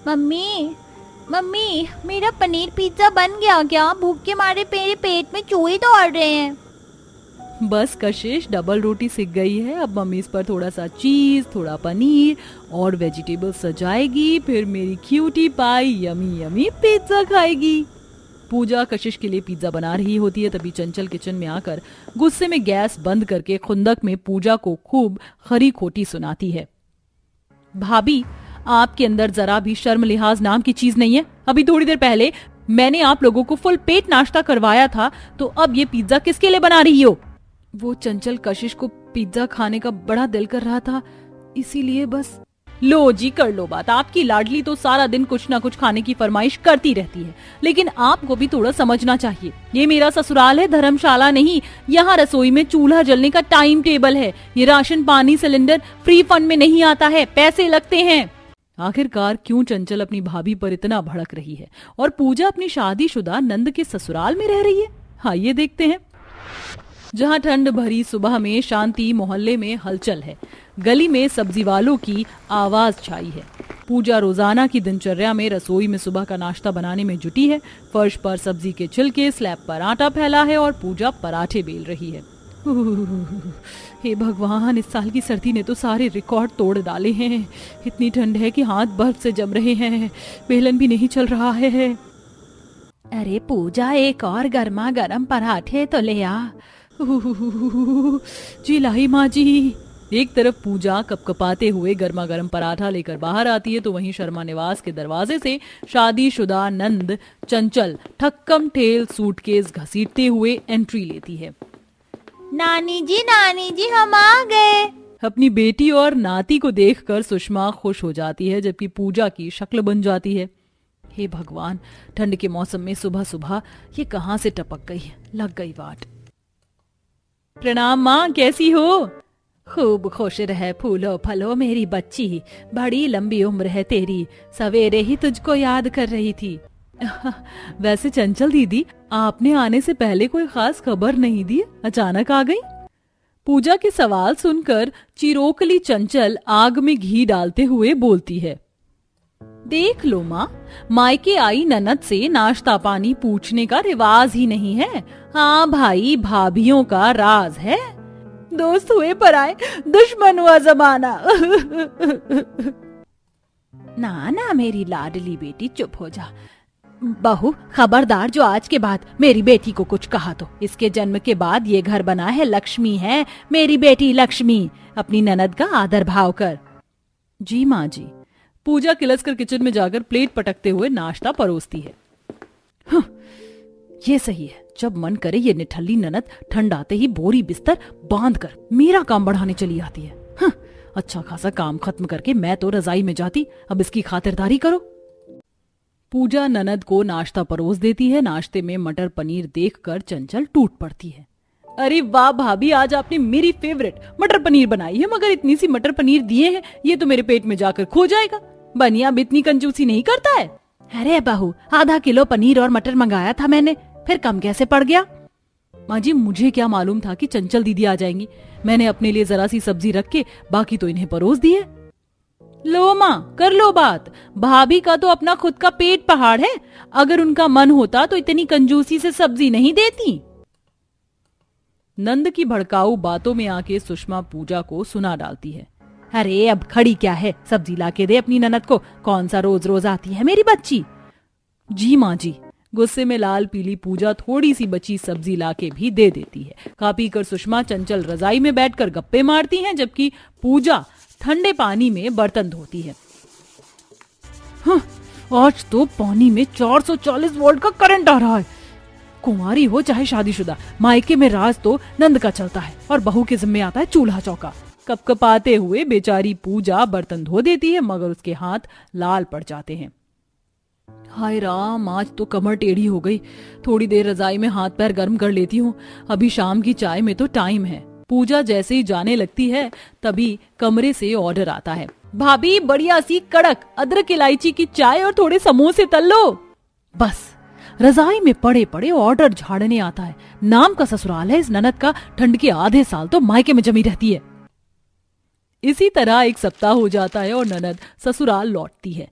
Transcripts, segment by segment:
Mummy mummy, मेरा paneer pizza बन गया क्या? भूख के मारे मेरे पेट में चूहे दौड़ रहे हैं। बस कशिश, डबल रोटी सिक गई है। अब मम्मी इस पर थोड़ा सा चीज, थोड़ा पनीर और वेजिटेबल सजाएगी, फिर मेरी cutie pie yummy yummy pizza खाएगी। पूजा कशिश के लिए पिज्जा बना रही होती है, तभी चंचल किचन में आकर गुस्से में गैस बंद करके खुंदक में पूजा को खूब खरी खोटी सुनाती है। भाभी, आपके अंदर जरा भी शर्म लिहाज नाम की चीज नहीं है। अभी थोड़ी देर पहले मैंने आप लोगों को फुल पेट नाश्ता करवाया था, तो अब ये पिज्जा किसके लिए बना रही हो? वो चंचल कशिश को पिज्जा खाने का बड़ा दिल कर रहा था, इसीलिए बस। लो जी, कर लो बात। आपकी लाडली तो सारा दिन कुछ ना कुछ खाने की फरमाइश करती रहती है, लेकिन आपको भी थोड़ा समझना चाहिए। ये मेरा ससुराल है, धर्मशाला नहीं। यहाँ रसोई में चूल्हा जलने का टाइम टेबल है। ये राशन पानी सिलेंडर फ्री फंड में नहीं आता है, पैसे लगते हैं। आखिरकार क्यों चंचल अपनी भाभी पर इतना भड़क रही है और पूजा अपनी शादीशुदा नंद के ससुराल में रह रही है? आइए देखते हैं। जहां ठंड भरी सुबह में शांति मोहल्ले में हलचल है। गली में सब्जी वालों की आवाज छाई है। पूजा रोजाना की दिनचर्या में रसोई में सुबह का नाश्ता बनाने में जुटी है। फर्श पर सब्जी के छिलके, स्लैब पर आटा फैला है और पूजा पराठे बेल रही है। हे भगवान, इस साल की सर्दी ने तो सारे रिकॉर्ड तोड़ डाले हैं। इतनी ठंड है कि हाथ बर्फ से जम रहे हैं, बेलन भी नहीं चल रहा है। अरे पूजा, एक और गर्मा गर्म पराठे तो ले आ। जी लाई माँ जी। एक तरफ पूजा कपकपाते हुए गर्मा गर्म पराठा लेकर बाहर आती है, तो वहीं शर्मा निवास के दरवाजे से शादीशुदा नंद चंचल ठक्कम ठेल सूटकेस घसीटते हुए एंट्री लेती है। नानी जी, हम आ गए। अपनी बेटी और नाती को देखकर सुषमा खुश हो जाती है, जबकि पूजा की शक्ल बन जाती है। हे भगवान, ठंड के मौसम में सुबह सुबह ये कहां से टपक गई, लग गई वाट। प्रणाम माँ, कैसी हो? खूब खुश रहे फूलो फलो मेरी बच्ची, बड़ी लंबी उम्र है तेरी। सवेरे ही तुझको याद कर रही थी। वैसे चंचल दीदी, आपने आने से पहले कोई खास खबर नहीं दी, अचानक आ गई। पूजा के सवाल सुनकर चिरोकली चंचल आग में घी डालते हुए बोलती है। देख लो माँ, मायके आई ननद से नाश्ता पानी पूछने का रिवाज ही नहीं है। हाँ भाई, भाभियों का राज है। दोस्त हुए पराए, दुश्मन हुआ जमाना। ना ना मेरी लाडली बेटी, चुप हो जा। बहू खबरदार, जो आज के बाद मेरी बेटी को कुछ कहा तो। इसके जन्म के बाद ये घर बना है, लक्ष्मी है मेरी बेटी लक्ष्मी। अपनी ननद का आदर भाव कर। जी माँ जी। पूजा किलसकर किचन में जाकर प्लेट पटकते हुए नाश्ता परोसती है। ये सही है, जब मन करे ये निठल्ली ननद ठंड आते ही बोरी बिस्तर बांध कर मेरा काम बढ़ाने चली आती है। अच्छा खासा काम खत्म करके मैं तो रजाई में जाती, अब इसकी खातिरदारी करो। पूजा ननद को नाश्ता परोस देती है। नाश्ते में मटर पनीर देखकर चंचल टूट पड़ती है। अरे वाह भाभी, आज आपने मेरी फेवरेट मटर पनीर बनाई है, मगर इतनी सी मटर पनीर दिए हैं, ये तो मेरे पेट में जाकर खो जाएगा। बनिया अब इतनी कंजूसी नहीं करता है। अरे बहू, आधा किलो पनीर और मटर मंगाया था मैंने, फिर कम कैसे पड़ गया? माँ जी, मुझे क्या मालूम था कि चंचल दीदी आ जाएंगी। मैंने अपने लिए जरा सी सब्जी रख के बाकी तो इन्हें परोस दी है। लो माँ, कर लो बात। भाभी का तो अपना खुद का पेट पहाड़ है, अगर उनका मन होता तो इतनी कंजूसी से सब्जी नहीं देती। नंद की भड़काऊ बातों में आके सुषमा पूजा को सुना डालती है। अरे अब खड़ी क्या है, सब्जी लाके दे अपनी ननद को, कौन सा रोज रोज आती है मेरी बच्ची। जी माँ जी। गुस्से में लाल पीली पूजा थोड़ी सी बची सब्जी लाके भी दे देती है। खा पी कर सुषमा चंचल रजाई में बैठकर गप्पे मारती हैं, जबकि पूजा ठंडे पानी में बर्तन धोती है। आज तो पानी में 440 वोल्ट का करंट आ रहा है। कुंवारी हो चाहे शादीशुदा, मायके में राज तो नंद का चलता है और बहू के जिम्मे आता है चूल्हा चौका। कपकपाते हुए बेचारी पूजा बर्तन धो देती है, मगर उसके हाथ लाल पड़ जाते हैं। हाय राम, आज तो कमर टेढ़ी हो गई। थोड़ी देर रजाई में हाथ पैर गर्म कर लेती हूँ, अभी शाम की चाय में तो टाइम है। पूजा जैसे ही जाने लगती है, तभी कमरे से ऑर्डर आता है। भाभी, बढ़िया सी कड़क अदरक इलायची की चाय और थोड़े समोसे तल लो। बस रजाई में पड़े पड़े ऑर्डर झाड़ने आता है। नाम का ससुराल है इस ननद का, ठंड के आधे साल तो मायके में जमी रहती है। इसी तरह एक सप्ताह हो जाता है और ननद ससुराल लौटती है।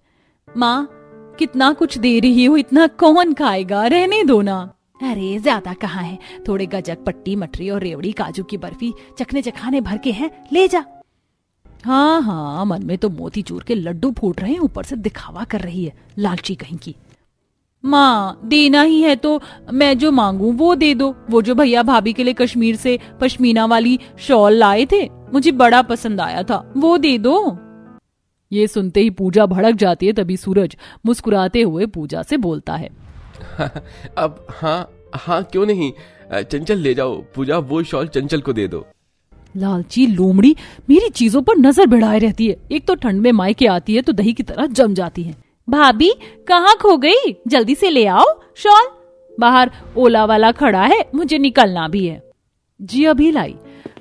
माँ कितना कुछ दे रही हो, इतना कौन खाएगा, रहने दो ना। अरे ज्यादा कहाँ है, थोड़े गजक, पट्टी, मटरी और रेवड़ी, काजू की बर्फी, चखने चखाने भर के हैं, ले जा। हाँ हाँ, मन में तो मोतीचूर के लड्डू फूट रहे हैं, ऊपर से दिखावा कर रही है, लालची कहीं की। माँ देना ही है तो मैं जो मांगू वो दे दो। वो जो भैया भाभी के लिए कश्मीर से पश्मीना वाली शॉल लाए थे, मुझे बड़ा पसंद आया था, वो दे दो। ये सुनते ही पूजा भड़क जाती है। तभी सूरज मुस्कुराते हुए पूजा से बोलता है, अब हाँ क्यों नहीं, चंचल ले जाओ पूजा, वो शॉल चंचल को दे दो। लालची लोमड़ी मेरी चीजों पर नजर भिड़ाए रहती है। एक तो ठंड में मायके आती है तो दही की तरह जम जाती है। भाभी कहाँ खो गई, जल्दी से ले आओ शॉल, बाहर ओला वाला खड़ा है, मुझे निकलना भी है। जी अभी लाई।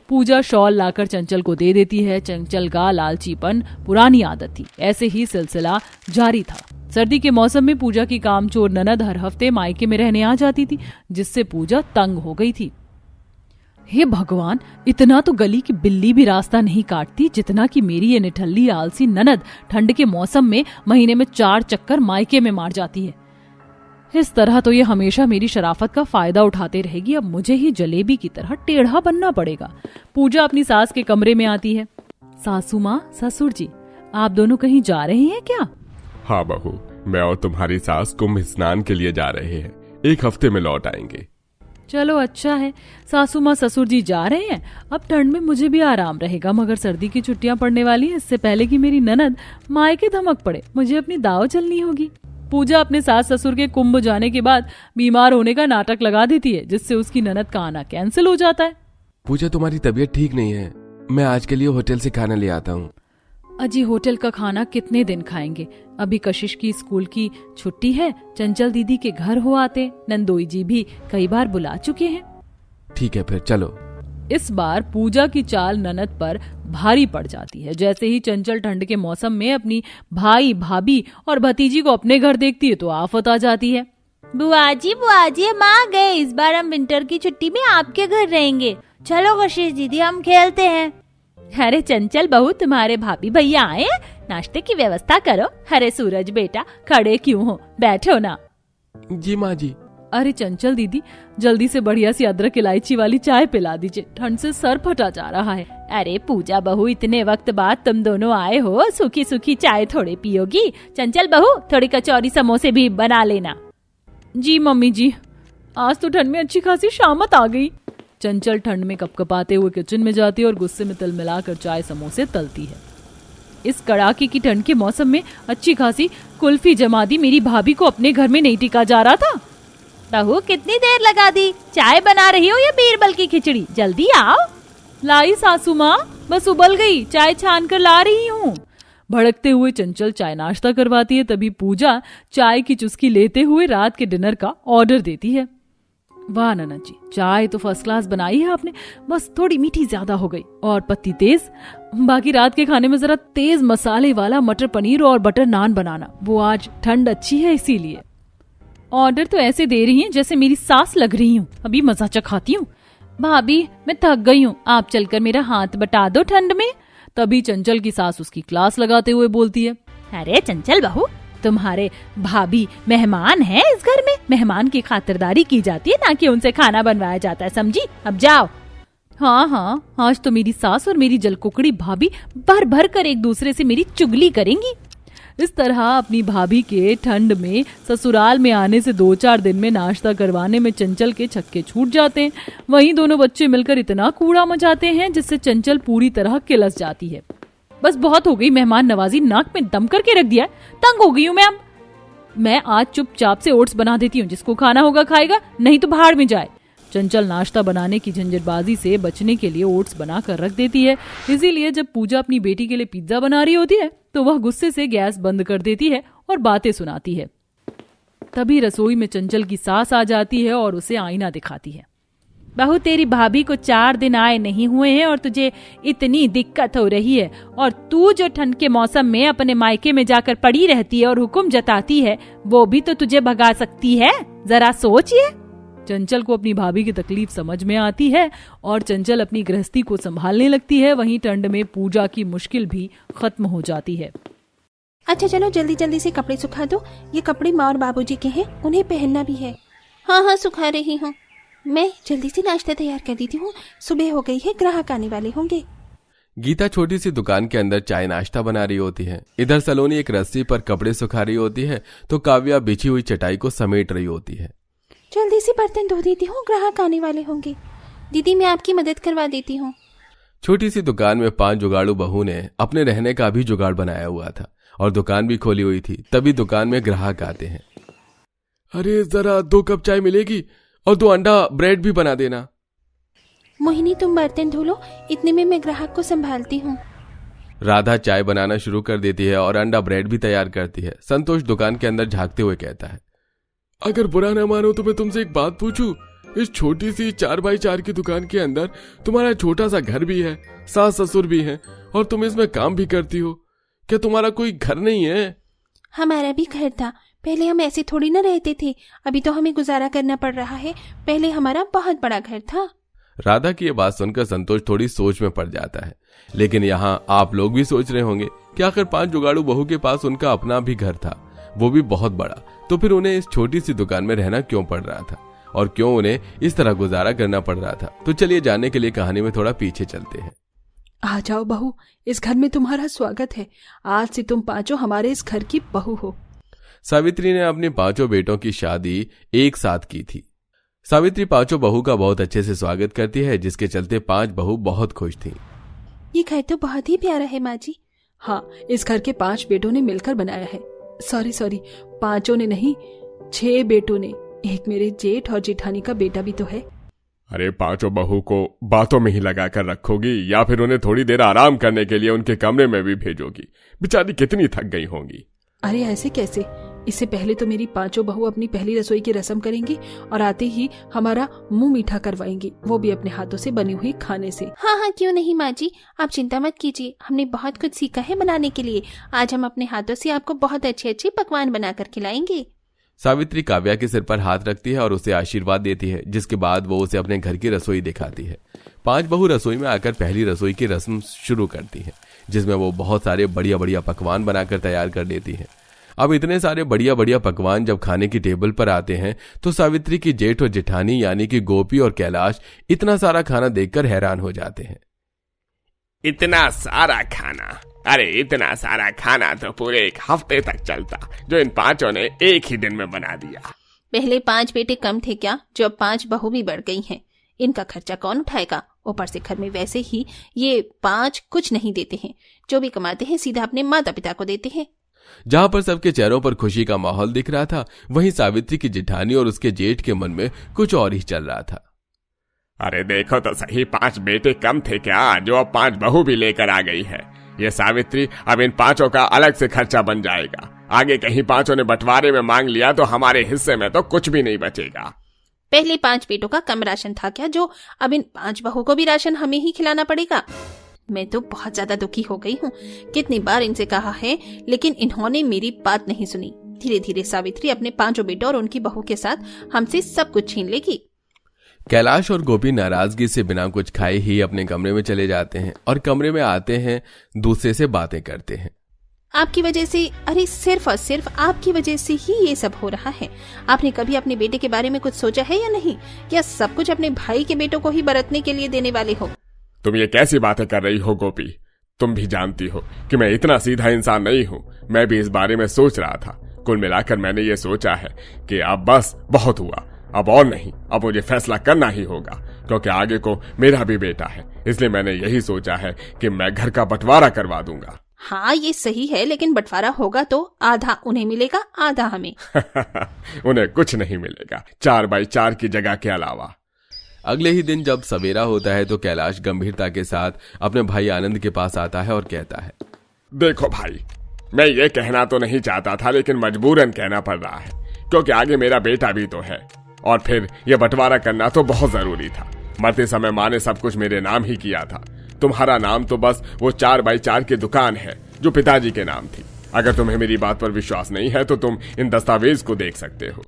पूजा शॉल लाकर चंचल को दे देती है। चंचल का लालचीपन पुरानी आदत थी, ऐसे ही सिलसिला जारी था। सर्दी के मौसम में पूजा की कामचोर ननद हर हफ्ते मायके में रहने आ जाती थी, जिससे पूजा तंग हो गई थी। हे भगवान, इतना तो गली की बिल्ली भी रास्ता नहीं काटती जितना कि मेरी ये निठल्ली आलसी ननद ठंड के मौसम में महीने में 4 चक्कर मायके में मार जाती है। इस तरह तो ये हमेशा मेरी शराफत का फायदा उठाते रहेगी। अब मुझे ही जलेबी की तरह टेढ़ा बनना पड़ेगा। पूजा अपनी सास के कमरे में आती है। सासू माँ, ससुर जी, आप दोनों कहीं जा रहे हैं क्या? हाँ बहू, मैं और तुम्हारी सास कुंभ स्नान के लिए जा रहे हैं, 1 हफ्ते में लौट आएंगे। चलो अच्छा है, सासू माँ ससुर जी जा रहे हैं, अब ठंड में मुझे भी आराम रहेगा। मगर सर्दी की छुट्टियां पड़ने वाली है, इससे पहले कि मेरी ननद मायके धमक पड़े, मुझे अपनी दाव चलनी होगी। पूजा अपने सास ससुर के कुंभ जाने के बाद बीमार होने का नाटक लगा देती है, जिससे उसकी ननद का आना कैंसिल हो जाता है। पूजा तुम्हारी तबीयत ठीक नहीं है, मैं आज के लिए होटल से खाना ले आता हूँ। अजी होटल का खाना कितने दिन खाएंगे, अभी कशिश की स्कूल की छुट्टी है, चंचल दीदी के घर हो आते, नंदोई जी भी कई बार बुला चुके हैं। ठीक है फिर चलो। इस बार पूजा की चाल ननद पर भारी पड़ जाती है। जैसे ही चंचल ठंड के मौसम में अपनी भाई, भाभी और भतीजी को अपने घर देखती है तो आफत आ जाती है। बुआ जी हम आ गए, इस बार हम विंटर की छुट्टी में आपके घर रहेंगे। चलो कशिश दीदी हम खेलते हैं। अरे चंचल बहू, तुम्हारे भाभी भैया आए, नाश्ते की व्यवस्था करो। अरे सूरज बेटा, खड़े क्यों हो, बैठो ना। जी माँ जी। अरे चंचल दीदी, जल्दी से बढ़िया सी अदरक इलायची वाली चाय पिला दीजिए, ठंड से सर फटा जा रहा है। अरे पूजा बहू, इतने वक्त बाद तुम दोनों आए हो, सूखी सूखी चाय थोड़े पियोगी? चंचल बहू, थोड़ी कचौरी समोसे भी बना लेना। जी मम्मी जी, आज तो ठंड में अच्छी खासी शामत आ गई। चंचल ठंड में कपकपाते हुए किचन में जाती है और गुस्से में तिल मिलाकर चाय समोसे तलती है। इस कड़ाके की ठंड के मौसम में अच्छी खासी कुल्फी जमा दी, मेरी भाभी को अपने घर में नहीं टिका जा रहा था। बहू कितनी देर लगा दी, चाय बना रही हो या बीरबल की खिचड़ी, जल्दी आओ। लाई सासू माँ, बस उबल गई, चाय छान कर ला रही हूँ। भड़कते हुए चंचल चाय नाश्ता करवाती है। तभी पूजा चाय की चुस्की लेते हुए रात के डिनर का ऑर्डर देती है। वाह ननद जी, चाय तो फर्स्ट क्लास बनाई है आपने, बस थोड़ी मीठी ज्यादा हो गई और पत्ती तेज। बाकी रात के खाने में जरा तेज मसाले वाला मटर पनीर और बटर नान बनाना, वो आज ठंड अच्छी है इसीलिए। ऑर्डर तो ऐसे दे रही हैं जैसे मेरी सास लग रही हूँ, अभी मजा चखाती हूँ। भाभी मैं थक गई हूँ, आप चलकर मेरा हाथ बटा दो ठंड में। तभी चंचल की सास उसकी क्लास लगाते हुए बोलती है, अरे चंचल बहू, तुम्हारे भाभी मेहमान हैं इस घर में, मेहमान की खातिरदारी की जाती है, ना कि उनसे खाना बनवाया जाता है, समझी? अब जाओ। हाँ हाँ, आज तो मेरी सास और मेरी जलकुकड़ी भाभी भर भर कर एक दूसरे से मेरी चुगली करेंगी। इस तरह अपनी भाभी के ठंड में ससुराल में आने से 2-4 दिन में नाश्ता करवाने में चंचल के छक्के छूट जाते हैं। वहीं दोनों बच्चे मिलकर इतना कूड़ा मचाते हैं जिससे चंचल पूरी तरह किलस जाती है। बस बहुत हो गई मेहमान नवाजी, नाक में दम करके रख दिया, तंग हो गई हूँ मैं आज चुपचाप से ओट्स बना देती हूँ, जिसको खाना होगा खाएगा, नहीं तो भाड़ में जाए। चंचल नाश्ता बनाने की झंझटबाजी से बचने के लिए ओट्स बनाकर रख देती है। इसीलिए जब पूजा अपनी बेटी के लिए पिज्जा बना रही होती है तो वह गुस्से से गैस बंद कर देती है और बातें सुनाती है। तभी रसोई में चंचल की सास आ जाती है और उसे आईना दिखाती है। बहू, तेरी भाभी को 4 दिन आए नहीं हुए हैं और तुझे इतनी दिक्कत हो रही है, और तू जो ठंड के मौसम में अपने मायके में जाकर पड़ी रहती है और हुक्म जताती है, वो भी तो तुझे भगा सकती है, जरा सोचिए। चंचल को अपनी भाभी की तकलीफ समझ में आती है और चंचल अपनी गृहस्थी को संभालने लगती है। वहीं ठंड में पूजा की मुश्किल भी खत्म हो जाती है। अच्छा चलो जल्दी जल्दी से कपड़े सुखा दो, ये कपड़े माँ और बाबूजी के हैं, उन्हें पहनना भी है। हाँ हाँ सुखा रही हूँ। मैं जल्दी से नाश्ता तैयार कर देती हूँ, सुबह हो गई है, ग्राहक आने वाले होंगे। गीता छोटी सी दुकान के अंदर चाय नाश्ता बना रही होती है। इधर सलोनी एक रस्सी पर कपड़े सुखा रही होती है तो काव्या बिछी हुई चटाई को समेट रही होती है। जल्दी से बर्तन धो देती हूँ, ग्राहक आने वाले होंगे। दीदी मैं आपकी मदद करवा देती हूँ। छोटी सी दुकान में 5 जुगाड़ू बहू ने अपने रहने का भी जुगाड़ बनाया हुआ था और दुकान भी खोली हुई थी। तभी दुकान में ग्राहक आते हैं। अरे जरा 2 कप चाय मिलेगी और 2 अंडा ब्रेड भी बना देना। मोहिनी तुम बर्तन धो लो, इतने में मैं ग्राहक को संभालती हूँ। राधा चाय बनाना शुरू कर देती है और अंडा ब्रेड भी तैयार करती है। संतोष दुकान के अंदर झांकते हुए कहता है, अगर बुरा ना मानो तो मैं तुमसे एक बात पूछूं? इस छोटी सी 4x4 की दुकान के अंदर तुम्हारा छोटा सा घर भी है, सास ससुर भी हैं और तुम इसमें काम भी करती हो। क्या तुम्हारा कोई घर नहीं है? हमारा भी घर था, पहले हम ऐसे थोड़ी ना रहते थे, अभी तो हमें गुजारा करना पड़ रहा है, पहले हमारा बहुत बड़ा घर था। राधा की ये बात सुनकर संतोष थोड़ी सोच में पड़ जाता है। लेकिन यहाँ आप लोग भी सोच रहे होंगे कि आखिर 5 जुगाड़ू बहू के पास उनका अपना भी घर था, वो भी बहुत बड़ा, तो फिर उन्हें इस छोटी सी दुकान में रहना क्यों पड़ रहा था और क्यों उन्हें इस तरह गुजारा करना पड़ रहा था। तो चलिए जानने के लिए कहानी में थोड़ा पीछे चलते हैं। आ जाओ बहू, इस घर में तुम्हारा स्वागत है। आज से तुम 5 हमारे इस घर की बहू हो। सावित्री ने अपने 5 बेटों की शादी एक साथ की थी। सावित्री 5 बहू का बहुत अच्छे से स्वागत करती है, जिसके चलते 5 बहू बहुत खुश थीं। ये घर तो बहुत ही प्यारा है माँ जी। हाँ, इस घर के 5 बेटों ने मिलकर बनाया है। सॉरी 5 ने नहीं, 6 बेटों ने। एक मेरे जेठ और जेठानी का बेटा भी तो है। अरे 5 बहू को बातों में ही लगा कर रखोगी या फिर उन्हें थोड़ी देर आराम करने के लिए उनके कमरे में भी भेजोगी? बेचारी कितनी थक गई होंगी। अरे ऐसे कैसे? इससे पहले तो मेरी 5 बहू अपनी पहली रसोई की रस्म करेंगी और आते ही हमारा मुंह मीठा करवाएंगी, वो भी अपने हाथों से बनी हुई खाने से। हाँ हाँ क्यों नहीं माँ जी, आप चिंता मत कीजिए, हमने बहुत कुछ सीखा है बनाने के लिए। आज हम अपने हाथों से आपको बहुत अच्छे अच्छे पकवान बनाकर खिलाएंगे। सावित्री काव्या के सिर पर हाथ रखती है और उसे आशीर्वाद देती है, जिसके बाद वो उसे अपने घर की रसोई दिखाती है। 5 बहू रसोई में आकर पहली रसोई की रस्म शुरू करती है, जिसमें वो बहुत सारे बढ़िया बढ़िया पकवान बनाकर तैयार कर देती है। अब इतने सारे बढ़िया बढ़िया पकवान जब खाने की टेबल पर आते हैं तो सावित्री की जेठ और जेठानी यानी कि गोपी और कैलाश इतना सारा खाना देखकर हैरान हो जाते हैं। इतना सारा खाना? अरे इतना सारा खाना तो पूरे 1 हफ्ते तक चलता, जो इन 5 ने एक ही दिन में बना दिया। पहले 5 बेटे कम थे क्या, जो अब 5 बहू भी बढ़ गई हैं। इनका खर्चा कौन उठाएगा? ऊपर से घर में वैसे ही ये 5 कुछ नहीं देते हैं, जो भी कमाते हैं सीधा अपने माता पिता को देते हैं। जहां पर सबके चेहरों पर खुशी का माहौल दिख रहा था, वहीं सावित्री की जेठानी और उसके जेठ के मन में कुछ और ही चल रहा था। अरे देखो तो सही, 5 बेटे कम थे क्या, जो अब 5 बहू भी लेकर आ गई है। ये सावित्री अब इन 5 का अलग से खर्चा बन जाएगा। आगे कहीं 5 ने बंटवारे में मांग लिया तो हमारे हिस्से में तो कुछ भी नहीं बचेगा। पहले 5 बेटों का कम राशन था क्या, जो अब इन 5 बहू को भी राशन हमें ही खिलाना पड़ेगा? मैं तो बहुत ज्यादा दुखी हो गई हूँ। कितनी बार इनसे कहा है, लेकिन इन्होंने मेरी बात नहीं सुनी। धीरे धीरे सावित्री अपने 5 बेटों और उनकी बहू के साथ हमसे सब कुछ छीन लेगी। कैलाश और गोपी नाराजगी से बिना कुछ खाए ही अपने कमरे में चले जाते हैं और कमरे में आते हैं, दूसरे से बातें करते हैं। आपकी वजह से, अरे सिर्फ और सिर्फ आपकी वजह से ही ये सब हो रहा है। आपने कभी अपने बेटे के बारे में कुछ सोचा है या नहीं? क्या सब कुछ अपने भाई के बेटों को ही बरतने के लिए देने वाले हो? तुम ये कैसी बातें कर रही हो गोपी? तुम भी जानती हो कि मैं इतना सीधा इंसान नहीं हूँ। मैं भी इस बारे में सोच रहा था। कुल मिलाकर मैंने ये सोचा है कि अब बस बहुत हुआ, अब और नहीं, अब मुझे फैसला करना ही होगा, क्योंकि आगे को मेरा भी बेटा है। इसलिए मैंने यही सोचा है कि मैं घर का बंटवारा करवा दूंगा। हाँ ये सही है, लेकिन बंटवारा होगा तो आधा उन्हें मिलेगा, आधा हमें। उन्हें कुछ नहीं मिलेगा 4x4 की जगह के अलावा। अगले ही दिन जब सवेरा होता है तो कैलाश गंभीरता के साथ अपने भाई आनंद के पास आता है और कहता है, देखो भाई, मैं ये कहना तो नहीं चाहता था, लेकिन मजबूरन कहना पड़ रहा है, क्योंकि आगे मेरा बेटा भी तो है और फिर यह बंटवारा करना तो बहुत जरूरी था। मरते समय माँ ने सब कुछ मेरे नाम ही किया था। तुम्हारा नाम तो बस वो 4x4 की दुकान है जो पिताजी के नाम थी। अगर तुम्हें मेरी बात पर विश्वास नहीं है तो तुम इन दस्तावेज को देख सकते हो।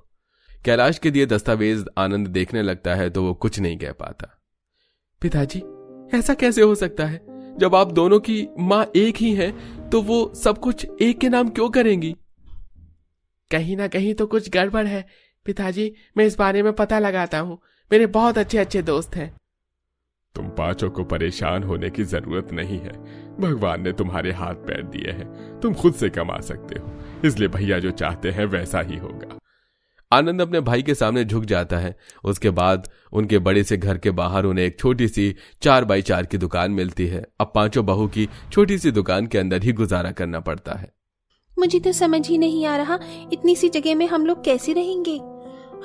कैलाश के दिए दस्तावेज आनंद देखने लगता है तो वो कुछ नहीं कह पाता। पिताजी, ऐसा कैसे हो सकता है? जब आप दोनों की माँ एक ही है तो वो सब कुछ एक के नाम क्यों करेंगी? कहीं ना कहीं तो कुछ गड़बड़ है पिताजी, मैं इस बारे में पता लगाता हूँ। मेरे बहुत अच्छे अच्छे दोस्त हैं। तुम पांचों को परेशान होने की जरूरत नहीं है। भगवान ने तुम्हारे हाथ पैर दिए हैं, तुम खुद से कमा सकते हो, इसलिए भैया जो चाहते हैं वैसा ही होगा। आनंद अपने भाई के सामने झुक जाता है। उसके बाद उनके बड़े से घर के बाहर उन्हें एक छोटी सी 4x4 की दुकान मिलती है। अब पांचों बहू की छोटी सी दुकान के अंदर ही गुजारा करना पड़ता है। मुझे तो समझ ही नहीं आ रहा, इतनी सी जगह में हम लोग कैसे रहेंगे?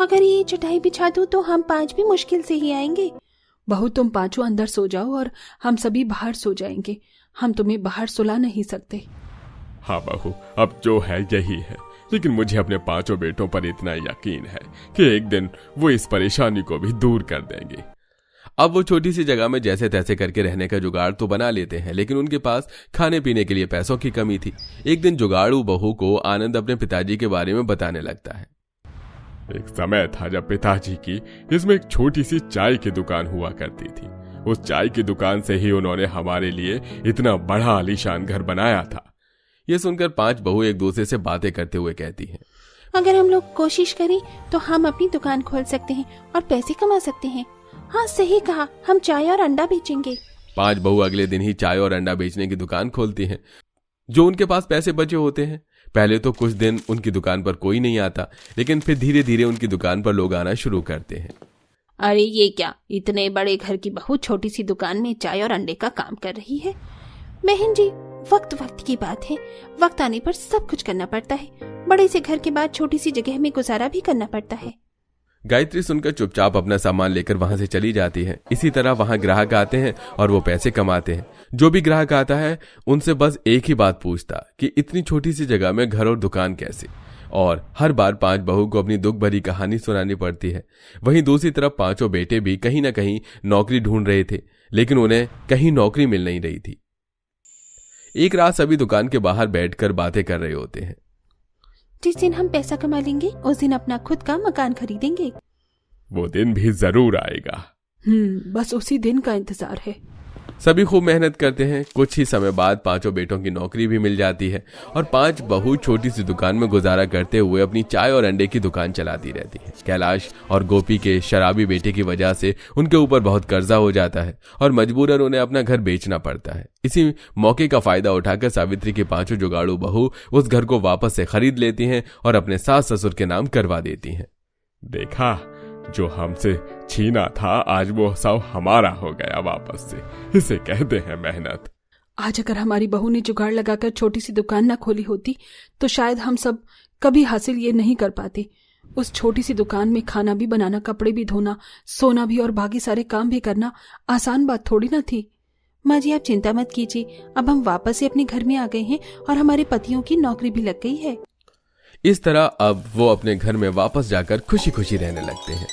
अगर ये चटाई बिछा दूं तो हम 5 भी मुश्किल से ही आएंगे। बहू तुम पांचों अंदर सो जाओ और हम सभी बाहर सो जाएंगे। हम तुम्हें बाहर सुला नहीं सकते। हाँ बहू, अब जो है यही है, लेकिन मुझे अपने पांचों बेटों पर इतना यकीन है कि एक दिन वो इस परेशानी को भी दूर कर देंगे। अब वो छोटी सी जगह में जैसे तैसे करके रहने का जुगाड़ तो बना लेते हैं, लेकिन उनके पास खाने पीने के लिए पैसों की कमी थी। एक दिन जुगाड़ू बहू को आनंद अपने पिताजी के बारे में बताने लगता है। एक समय था जब पिताजी की इसमें एक छोटी सी चाय की दुकान हुआ करती थी। उस चाय की दुकान से ही उन्होंने हमारे लिए इतना बड़ा आलीशान घर बनाया था। ये सुनकर 5 बहू एक दूसरे से बातें करते हुए कहती हैं, अगर हम लोग कोशिश करें तो हम अपनी दुकान खोल सकते हैं और पैसे कमा सकते हैं। हाँ सही कहा, हम चाय और अंडा बेचेंगे। 5 बहू अगले दिन ही चाय और अंडा बेचने की दुकान खोलती हैं। जो उनके पास पैसे बचे होते हैं, पहले तो कुछ दिन उनकी दुकान पर कोई नहीं आता, लेकिन फिर धीरे धीरे उनकी दुकान पर लोग आना शुरू करते हैं। अरे ये क्या, इतने बड़े घर की बहू छोटी सी दुकान में चाय और अंडे का काम कर रही है? बहन जी, वक्त वक्त की बात है, वक्त आने पर सब कुछ करना पड़ता है। बड़े से घर के बाद छोटी सी जगह में गुजारा भी करना पड़ता है। गायत्री सुनकर चुपचाप अपना सामान लेकर वहां से चली जाती है। इसी तरह वहां ग्राहक आते हैं और वो पैसे कमाते हैं। जो भी ग्राहक आता है उनसे बस एक ही बात पूछता कि इतनी छोटी सी जगह में घर और दुकान कैसे, और हर बार 5 बहू को अपनी दुख भरी कहानी सुनानी पड़ती है। वहीं दूसरी तरफ पांचों बेटे भी कहीं ना कहीं नौकरी ढूंढ रहे थे, लेकिन उन्हें कहीं नौकरी मिल नहीं रही थी। एक रात सभी दुकान के बाहर बैठकर बातें कर रहे होते हैं। जिस दिन हम पैसा कमा लेंगे उस दिन अपना खुद का मकान खरीदेंगे। वो दिन भी जरूर आएगा। बस उसी दिन का इंतजार है। सभी खूब मेहनत करते हैं। कुछ ही समय बाद पांचों बेटों की नौकरी भी मिल जाती है और 5 बहू छोटी सी दुकान में गुजारा करते हुए अपनी चाय और अंडे की दुकान चलाती रहती है। कैलाश और गोपी के शराबी बेटे की वजह से उनके ऊपर बहुत कर्जा हो जाता है और मजबूरन उन्हें अपना घर बेचना पड़ता है। इसी मौके का फायदा उठाकर सावित्री की 5 जुगाड़ू बहू उस घर को वापस से खरीद लेती हैं और अपने सास ससुर के नाम करवा देती हैं। देखा, जो हमसे छीना था आज वो सब हमारा हो गया वापस से। इसे कहते हैं मेहनत। आज अगर हमारी बहू ने जुगाड़ लगाकर छोटी सी दुकान ना खोली होती तो शायद हम सब कभी हासिल ये नहीं कर पाते। उस छोटी सी दुकान में खाना भी बनाना, कपड़े भी धोना, सोना भी और बाकी सारे काम भी करना आसान बात थोड़ी ना थी। माँ जी आप चिंता मत कीजिए, अब हम वापस से अपने घर में आ गए हैं और हमारे पतियों की नौकरी भी लग गई है। इस तरह अब वो अपने घर में वापस जाकर खुशी खुशी रहने लगते हैं।